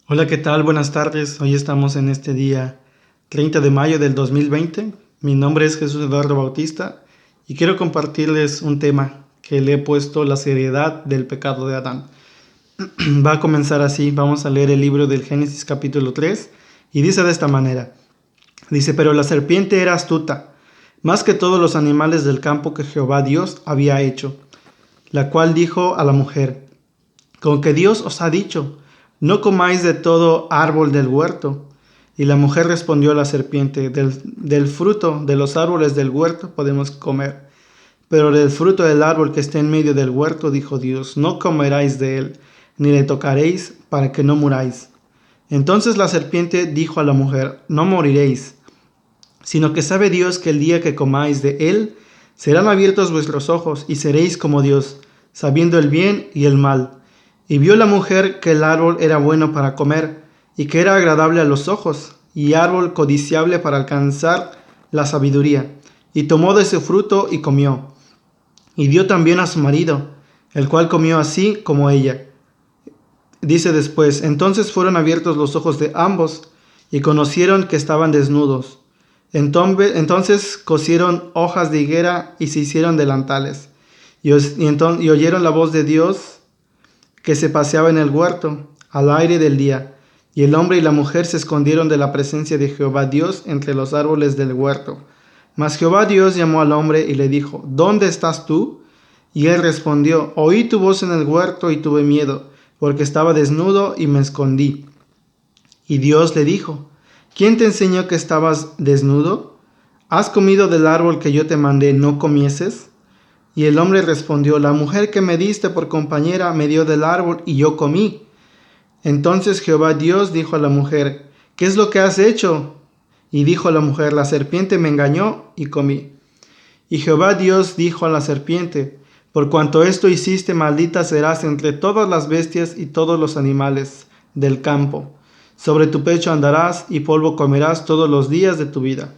Hola, ¿qué tal? Buenas tardes. Hoy estamos en este día 30 de mayo del 2020. Mi nombre es Jesús Eduardo Bautista y quiero compartirles un tema que le he puesto la seriedad del pecado de Adán. Va a comenzar así. Vamos a leer el libro del Génesis capítulo 3 y dice de esta manera. Dice, pero la serpiente era astuta, más que todos los animales del campo que Jehová Dios había hecho, la cual dijo a la mujer, con que Dios os ha dicho, no comáis de todo árbol del huerto. Y la mujer respondió a la serpiente, del fruto de los árboles del huerto podemos comer, pero del fruto del árbol que está en medio del huerto, dijo Dios, no comeráis de él, ni le tocaréis, para que no muráis. Entonces la serpiente dijo a la mujer, no moriréis, sino que sabe Dios que el día que comáis de él, serán abiertos vuestros ojos y seréis como Dios, sabiendo el bien y el mal. Y vio la mujer que el árbol era bueno para comer, y que era agradable a los ojos, y árbol codiciable para alcanzar la sabiduría. Y tomó de su fruto y comió. Y dio también a su marido, el cual comió así como ella. Dice después, entonces fueron abiertos los ojos de ambos, y conocieron que estaban desnudos. Entonces cosieron hojas de higuera y se hicieron delantales. Y oyeron la voz de Dios que se paseaba en el huerto al aire del día. Y el hombre y la mujer se escondieron de la presencia de Jehová Dios entre los árboles del huerto. Mas Jehová Dios llamó al hombre y le dijo, ¿dónde estás tú? Y él respondió, oí tu voz en el huerto y tuve miedo, porque estaba desnudo y me escondí. Y Dios le dijo, ¿quién te enseñó que estabas desnudo? ¿Has comido del árbol que yo te mandé no comieses? Y el hombre respondió, la mujer que me diste por compañera me dio del árbol y yo comí. Entonces Jehová Dios dijo a la mujer, ¿qué es lo que has hecho? Y dijo la mujer, la serpiente me engañó y comí. Y Jehová Dios dijo a la serpiente, por cuanto esto hiciste, maldita serás entre todas las bestias y todos los animales del campo. Sobre tu pecho andarás y polvo comerás todos los días de tu vida.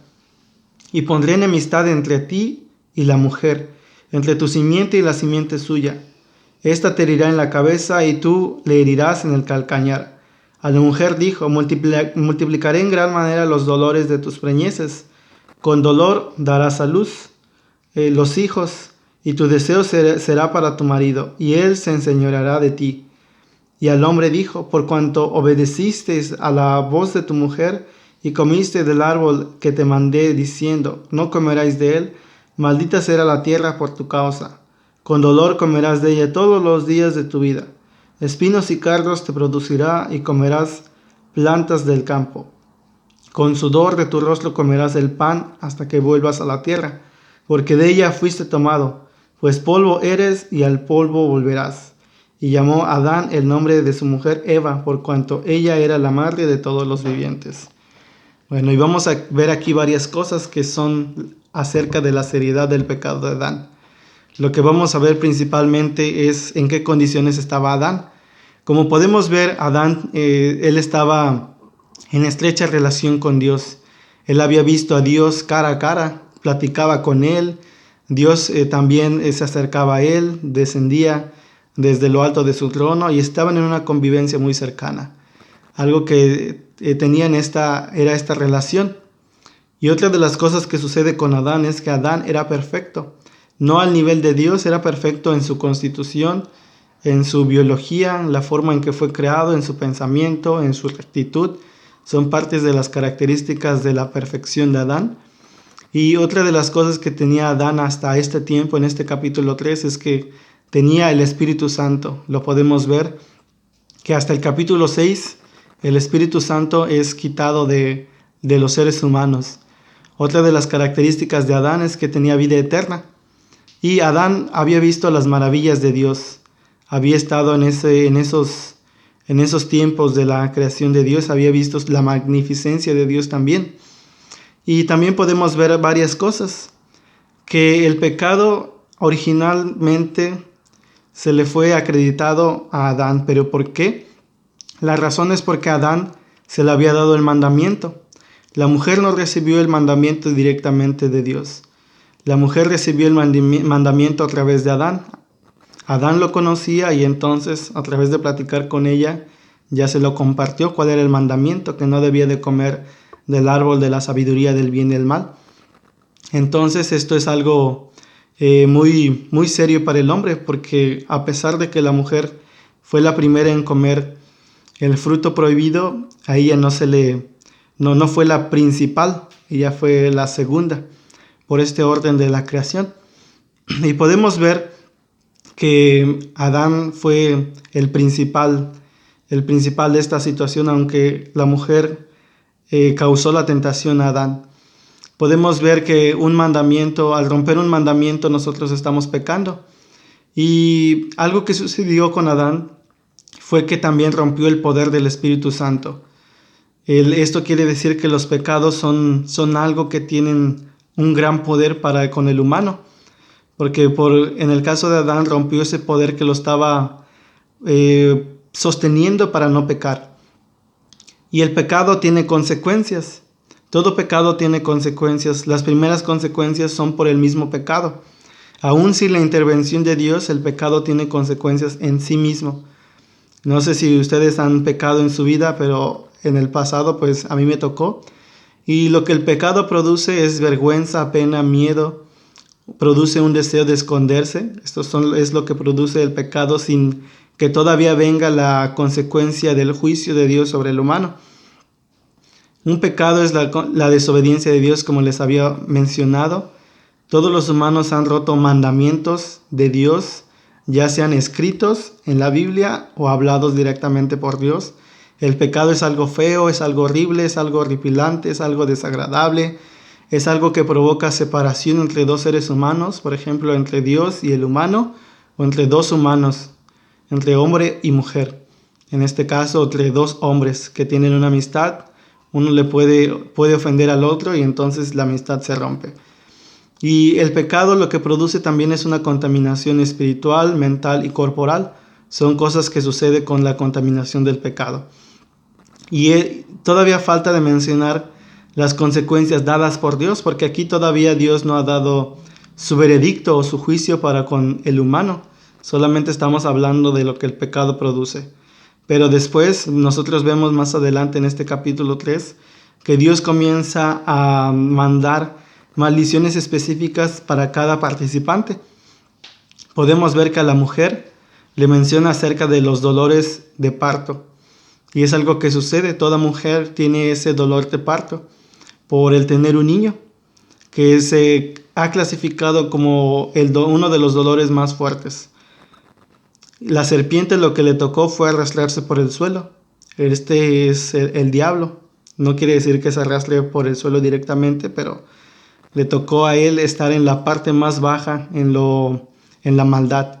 Y pondré enemistad entre ti y la mujer, entre tu simiente y la simiente suya. Esta te herirá en la cabeza y tú le herirás en el calcañar. A la mujer dijo, multiplicaré en gran manera los dolores de tus preñeces. Con dolor darás a luz los hijos, y tu deseo será para tu marido, y él se enseñoreará de ti. Y al hombre dijo, por cuanto obedeciste a la voz de tu mujer, y comiste del árbol que te mandé, diciendo, no comeráis de él, maldita será la tierra por tu causa. Con dolor comerás de ella todos los días de tu vida. Espinos y cardos te producirá, y comerás plantas del campo. Con sudor de tu rostro comerás el pan hasta que vuelvas a la tierra, porque de ella fuiste tomado, pues polvo eres y al polvo volverás. Y llamó a Adán el nombre de su mujer Eva, por cuanto ella era la madre de todos los vivientes. Bueno, y vamos a ver aquí varias cosas que son acerca de la seriedad del pecado de Adán. Lo que vamos a ver principalmente es en qué condiciones estaba Adán. Como podemos ver, Adán, él estaba en estrecha relación con Dios. Él había visto a Dios cara a cara, platicaba con él. Dios también se acercaba a él, descendía desde lo alto de su trono y estaban en una convivencia muy cercana. Algo que tenían era esta relación. Y otra de las cosas que sucede con Adán es que Adán era perfecto. No al nivel de Dios, era perfecto en su constitución, en su biología, en la forma en que fue creado, en su pensamiento, en su rectitud. Son partes de las características de la perfección de Adán. Y otra de las cosas que tenía Adán hasta este tiempo, en este capítulo 3, es que tenía el Espíritu Santo. Lo podemos ver que hasta el capítulo 6, el Espíritu Santo es quitado de los seres humanos. Otra de las características de Adán es que tenía vida eterna. Y Adán había visto las maravillas de Dios. Había estado en esos tiempos de la creación de Dios, había visto la magnificencia de Dios también. Y también podemos ver varias cosas, que el pecado originalmente se le fue acreditado a Adán. ¿Pero por qué? La razón es porque a Adán se le había dado el mandamiento. La mujer no recibió el mandamiento directamente de Dios. La mujer recibió el mandamiento a través de Adán. Adán lo conocía y entonces, a través de platicar con ella, ya se lo compartió cuál era el mandamiento, que no debía de comer del árbol de la sabiduría del bien y el mal. Entonces esto es algo muy, muy serio para el hombre, porque a pesar de que la mujer fue la primera en comer el fruto prohibido, a ella no fue la principal, ella fue la segunda por este orden de la creación. Y podemos ver que Adán fue el principal de esta situación, aunque la mujer causó la tentación a Adán. Podemos ver que al romper un mandamiento, nosotros estamos pecando. Y algo que sucedió con Adán fue que también rompió el poder del Espíritu Santo. Esto quiere decir que los pecados son algo que tienen un gran poder con el humano, porque en el caso de Adán rompió ese poder que lo estaba sosteniendo para no pecar. Y el pecado tiene consecuencias. Todo pecado tiene consecuencias. Las primeras consecuencias son por el mismo pecado. Aún sin la intervención de Dios, el pecado tiene consecuencias en sí mismo. No sé si ustedes han pecado en su vida, pero en el pasado pues a mí me tocó. Y lo que el pecado produce es vergüenza, pena, miedo. Produce un deseo de esconderse. Es lo que produce el pecado sin que todavía venga la consecuencia del juicio de Dios sobre el humano. Un pecado es la desobediencia de Dios, como les había mencionado. Todos los humanos han roto mandamientos de Dios, ya sean escritos en la Biblia o hablados directamente por Dios. El pecado es algo feo, es algo horrible, es algo horripilante, es algo desagradable. Es algo que provoca separación entre dos seres humanos, por ejemplo, entre Dios y el humano, o entre dos humanos, entre hombre y mujer. En este caso, entre dos hombres que tienen una amistad, uno le puede ofender al otro y entonces la amistad se rompe. Y el pecado lo que produce también es una contaminación espiritual, mental y corporal. Son cosas que suceden con la contaminación del pecado. Y todavía falta de mencionar las consecuencias dadas por Dios, porque aquí todavía Dios no ha dado su veredicto o su juicio para con el humano. Solamente estamos hablando de lo que el pecado produce. Pero después nosotros vemos más adelante en este capítulo 3 que Dios comienza a mandar maldiciones específicas para cada participante. Podemos ver que a la mujer le menciona acerca de los dolores de parto. Y es algo que sucede, toda mujer tiene ese dolor de parto por el tener un niño, que se ha clasificado como uno de los dolores más fuertes. La serpiente lo que le tocó fue arrastrarse por el suelo. Este es el diablo. No quiere decir que se arrastre por el suelo directamente, pero le tocó a él estar en la parte más baja, en la maldad.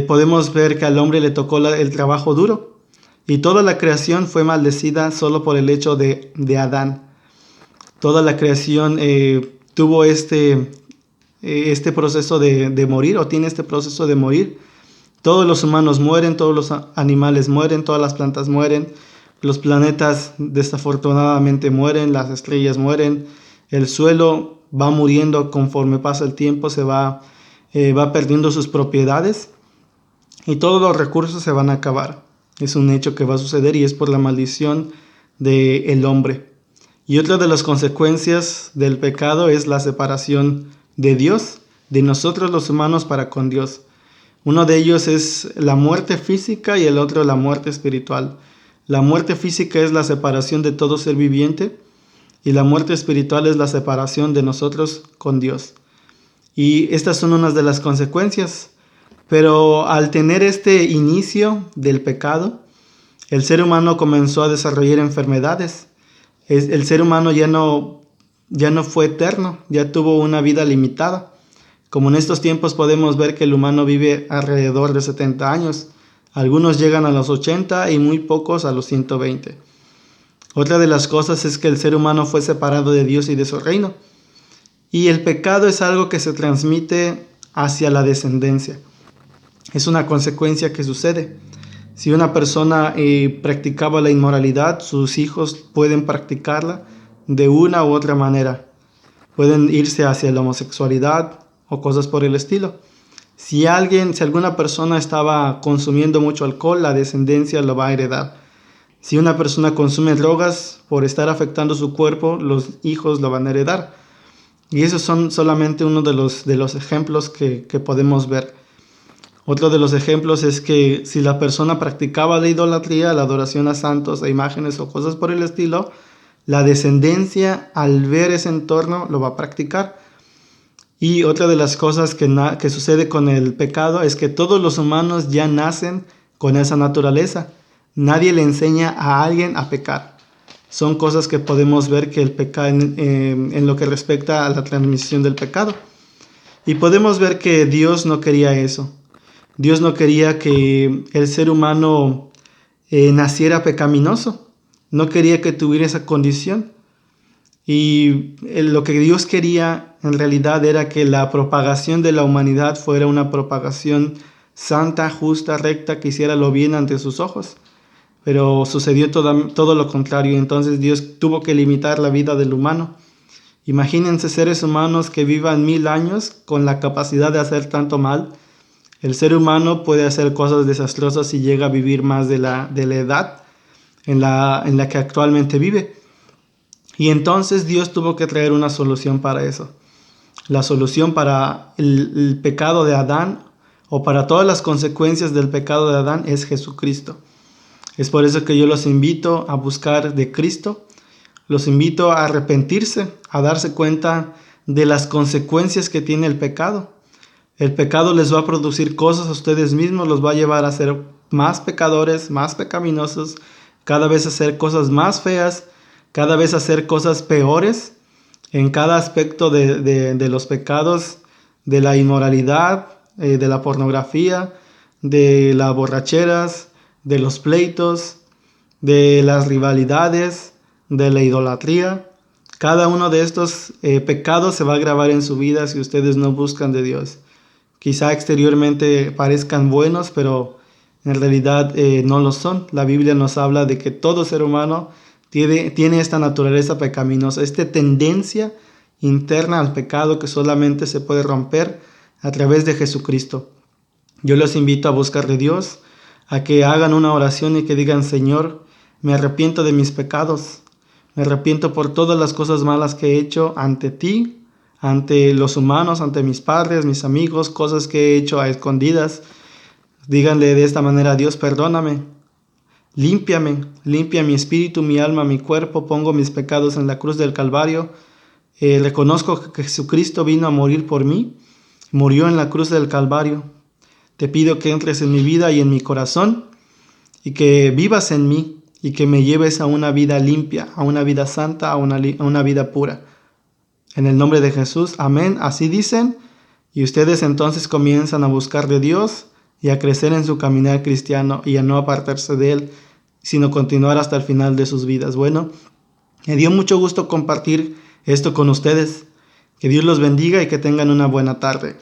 Podemos ver que al hombre le tocó el trabajo duro. Y toda la creación fue maldecida solo por el hecho de Adán. Toda la creación tuvo este proceso de morir, o tiene este proceso de morir. Todos los humanos mueren, todos los animales mueren, todas las plantas mueren, los planetas desafortunadamente mueren, las estrellas mueren, el suelo va muriendo conforme pasa el tiempo, va perdiendo sus propiedades y todos los recursos se van a acabar. Es un hecho que va a suceder y es por la maldición del hombre. Y otra de las consecuencias del pecado es la separación de Dios, de nosotros los humanos para con Dios. Uno de ellos es la muerte física y el otro la muerte espiritual. La muerte física es la separación de todo ser viviente y la muerte espiritual es la separación de nosotros con Dios. Y estas son unas de las consecuencias. Pero al tener este inicio del pecado, el ser humano comenzó a desarrollar enfermedades. El ser humano ya no fue eterno, ya tuvo una vida limitada. Como en estos tiempos podemos ver que el humano vive alrededor de 70 años. Algunos llegan a los 80 y muy pocos a los 120. Otra de las cosas es que el ser humano fue separado de Dios y de su reino. Y el pecado es algo que se transmite hacia la descendencia. Es una consecuencia que sucede. Si una persona practicaba la inmoralidad, sus hijos pueden practicarla de una u otra manera. Pueden irse hacia la homosexualidad o cosas por el estilo. Si alguna persona estaba consumiendo mucho alcohol, la descendencia lo va a heredar. Si una persona consume drogas por estar afectando su cuerpo, los hijos lo van a heredar. Y esos son solamente uno de los ejemplos que podemos ver. Otro de los ejemplos es que si la persona practicaba la idolatría, la adoración a santos, a imágenes o cosas por el estilo, la descendencia al ver ese entorno lo va a practicar. Y otra de las cosas que sucede con el pecado es que todos los humanos ya nacen con esa naturaleza. Nadie le enseña a alguien a pecar. Son cosas que podemos ver que el pecado en lo que respecta a la transmisión del pecado. Y podemos ver que Dios no quería eso. Dios no quería que el ser humano naciera pecaminoso. No quería que tuviera esa condición. Y lo que Dios quería en realidad era que la propagación de la humanidad fuera una propagación santa, justa, recta, que hiciera lo bien ante sus ojos. Pero sucedió todo lo contrario. Entonces Dios tuvo que limitar la vida del humano. Imagínense seres humanos que vivan 1000 años con la capacidad de hacer tanto mal. El ser humano puede hacer cosas desastrosas si llega a vivir más de la edad en la que actualmente vive. Y entonces Dios tuvo que traer una solución para eso. La solución para el pecado de Adán o para todas las consecuencias del pecado de Adán es Jesucristo. Es por eso que yo los invito a buscar de Cristo. Los invito a arrepentirse, a darse cuenta de las consecuencias que tiene el pecado. El pecado les va a producir cosas a ustedes mismos, los va a llevar a ser más pecadores, más pecaminosos, cada vez a hacer cosas más feas, cada vez a hacer cosas peores en cada aspecto de los pecados, de la inmoralidad, de la pornografía, de las borracheras, de los pleitos, de las rivalidades, de la idolatría. Cada uno de estos pecados se va a grabar en su vida si ustedes no buscan de Dios. Quizá exteriormente parezcan buenos, pero en realidad no lo son. La Biblia nos habla de que todo ser humano tiene esta naturaleza pecaminosa, esta tendencia interna al pecado que solamente se puede romper a través de Jesucristo. Yo los invito a buscar de Dios, a que hagan una oración y que digan: Señor, me arrepiento de mis pecados, me arrepiento por todas las cosas malas que he hecho ante ti, ante los humanos, ante mis padres, mis amigos, cosas que he hecho a escondidas. Díganle de esta manera: Dios, perdóname, límpiame, limpia mi espíritu, mi alma, mi cuerpo, pongo mis pecados en la cruz del Calvario. Reconozco que Jesucristo vino a morir por mí, murió en la cruz del Calvario. Te pido que entres en mi vida y en mi corazón y que vivas en mí y que me lleves a una vida limpia, a una vida santa, a una vida pura. En el nombre de Jesús, amén. Así dicen, y ustedes entonces comienzan a buscar de Dios y a crecer en su caminar cristiano y a no apartarse de Él, sino continuar hasta el final de sus vidas. Bueno, me dio mucho gusto compartir esto con ustedes. Que Dios los bendiga y que tengan una buena tarde.